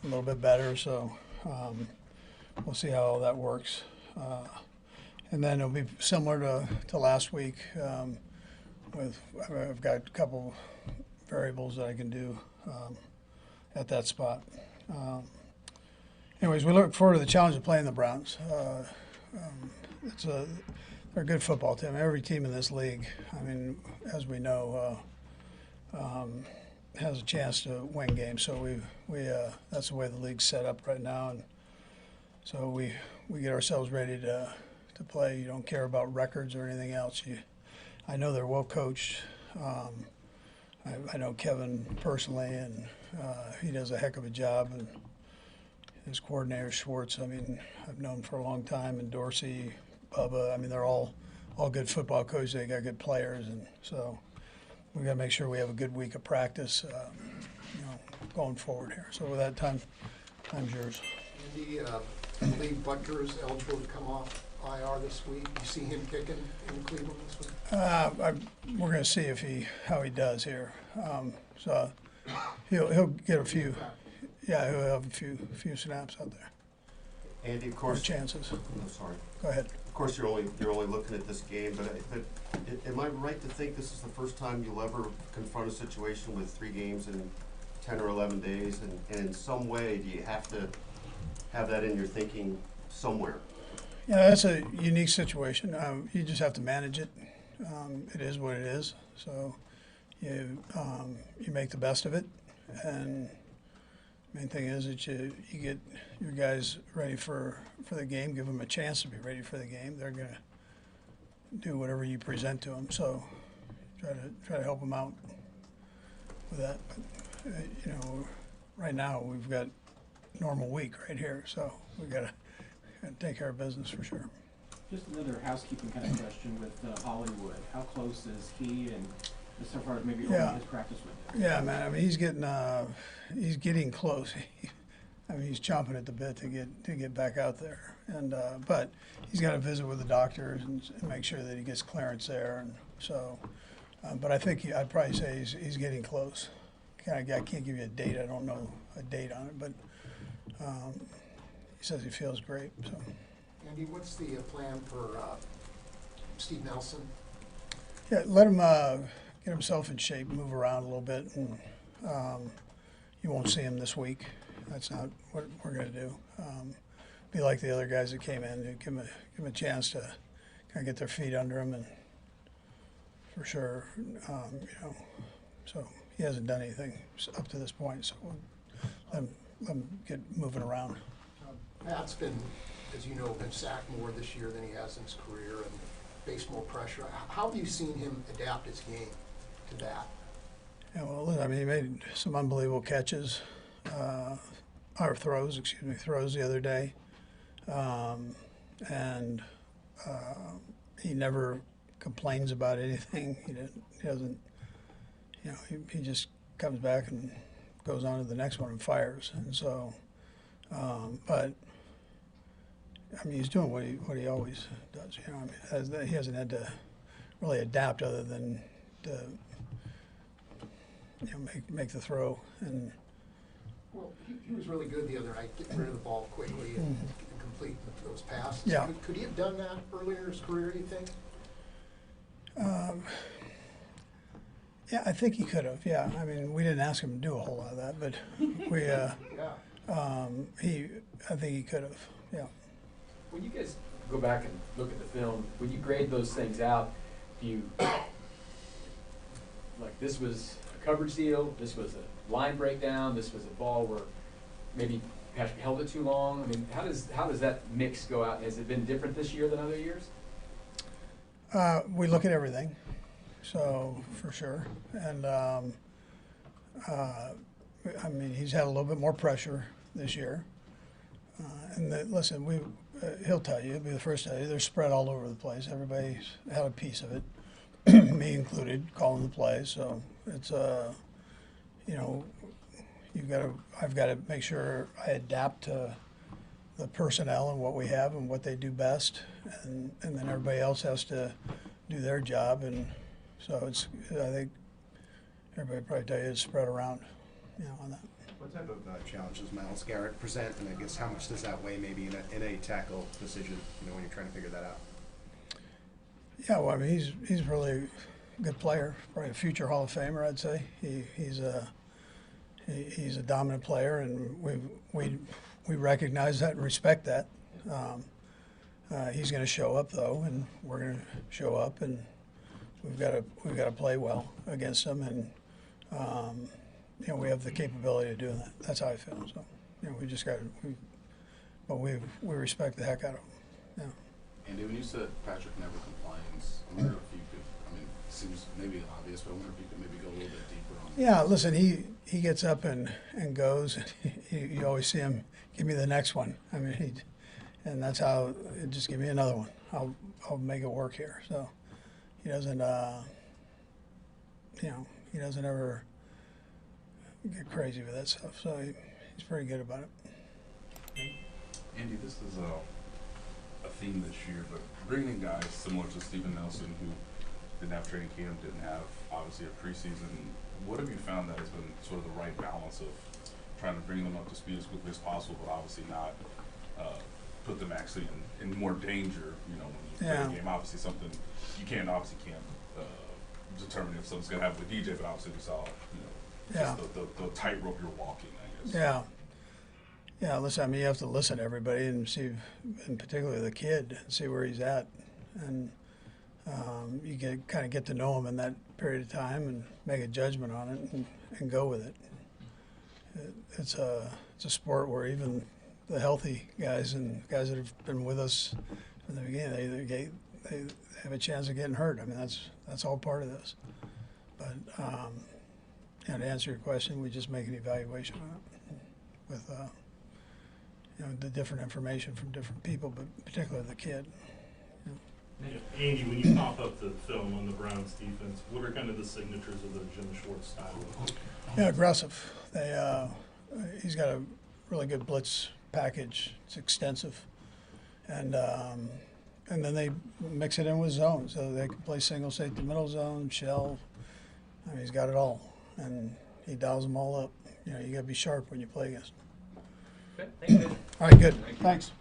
a little bit better, so we'll see how all that works. And then it'll be similar to last week. I've got a couple variables that I can do at that spot. Anyways, we look forward to the challenge of playing the Browns. They're a good football team. Every team in this league, I mean, as we know, has a chance to win games. So that's the way the league's set up right now, and so we get ourselves ready to play. You don't care about records or anything else. I know they're well coached. I know Kevin personally, and he does a heck of a job. And his coordinator Schwartz, I mean, I've known for a long time, and Dorsey, Bubba. I mean, they're all good football coaches. They got good players, and so we got to make sure we have a good week of practice, going forward here. So with that, time's yours. Andy, I believe Butker is eligible to come off IR this week. You see him kicking in Cleveland this week? We're going to see how he does here. So he'll get a few. Yeah, he'll have a few snaps out there. Andy, of course. Or chances. I'm sorry. Go ahead. Of course, you're only looking at this game, but am I right to think this is the first time you'll ever confront a situation with 3 games in 10 or 11 days, and in some way, do you have to have that in your thinking somewhere? Yeah, that's a unique situation. You just have to manage it. It is what it is. So you make the best of it, and main thing is that you get your guys ready for the game, give them a chance to be ready for the game. They're going to do whatever you present to them. So try to help them out with that. But, right now we've got normal week right here, so we've got to take care of business for sure. Just another housekeeping kind of question with Hollywood. How close is he, and as far as maybe opening his practice window? Yeah, man. I mean, he's getting close. I mean, he's chomping at the bit to get back out there, and but he's got to visit with the doctors and make sure that he gets clearance there, and so. But I think I'd probably say he's getting close. I can't give you a date. I don't know a date on it, but he says he feels great. So. Andy, what's the plan for Steve Nelson? Yeah, let him get himself in shape, move around a little bit, and you won't see him this week. That's not what we're going to do. Be like the other guys that came in, give him a chance to kind of get their feet under him, and for sure, So he hasn't done anything up to this point, so let him get moving around. Pat's been, as you know, been sacked more this year than he has in his career and faced more pressure. How have you seen him adapt his game to that? Yeah, well, I mean, he made some unbelievable catches, or throws the other day, and he never complains about anything. He doesn't, he just comes back and goes on to the next one and fires. And so, but I mean, he's doing what he always does. I mean, he hasn't had to really adapt other than to make the throw. And well, he was really good the other night, getting rid of the ball quickly and complete those passes. Yeah. Could he have done that earlier in his career, do you think? Yeah, I think he could have. Yeah, I mean, we didn't ask him to do a whole lot of that, but I think he could have. Yeah. When you guys go back and look at the film, when you grade those things out, do you like this was a coverage deal, this was a line breakdown, this was a ball where maybe Patrick held it too long? I mean, how does that mix go out? Has it been different this year than other years? We look at everything, so for sure, and I mean, he's had a little bit more pressure this year. Listen, he'll tell you, he'll be the first to tell you, they're spread all over the place. Everybody's had a piece of it, me included, calling the plays. So it's, I've got to make sure I adapt to the personnel and what we have and what they do best, and then everybody else has to do their job. And so I think everybody probably tell you it's spread around, on that. What type of challenge does Myles Garrett present, and I guess how much does that weigh maybe in a tackle decision, when you're trying to figure that out? Yeah, well, I mean, he's really a good player, probably a future Hall of Famer, I'd say. He's a dominant player, and we recognize that and respect that. He's going to show up though, and we're going to show up, and we've got to play well against him, and we have the capability of doing that. That's how I feel. So, we just got to, but we respect the heck out of him. Yeah. Andy, when you said Patrick never complains, I wonder if you could, it seems maybe obvious, but I wonder if you could maybe go a little bit deeper on that. Yeah, listen, he gets up and goes. You always see him, give me the next one. I mean, and that's how, just give me another one. I'll make it work here. So he doesn't, he doesn't ever get crazy with that stuff. So he's pretty good about it. Andy, this is a theme this year, but bringing in guys similar to Steven Nelson who didn't have training camp, didn't have obviously a preseason, what have you found that has been sort of the right balance of trying to bring them up to speed as quickly as possible, but obviously not put them actually in more danger, when you play a game? Obviously something you can't determine if something's going to happen with DJ, but obviously we saw, just the tightrope you're walking, I guess. Yeah. Yeah, listen, I mean, you have to listen to everybody and see, and particularly the kid, and see where he's at. And you kind of get to know him in that period of time and make a judgment on it and go with it. It's a sport where even the healthy guys and guys that have been with us from the beginning, they have a chance of getting hurt. I mean, that's all part of this. But to answer your question, we just make an evaluation on it with the different information from different people, but particularly the kid. Andy, when you pop up the film on the Browns defense, what are kind of the signatures of the Jim Schwartz style? Yeah, aggressive. He's got a really good blitz package. It's extensive, and then they mix it in with zone, so they can play single safety, middle zone, shell. I mean, he's got it all, and he dials them all up. You got to be sharp when you play against him. Okay, thank you. All right, good. Thanks.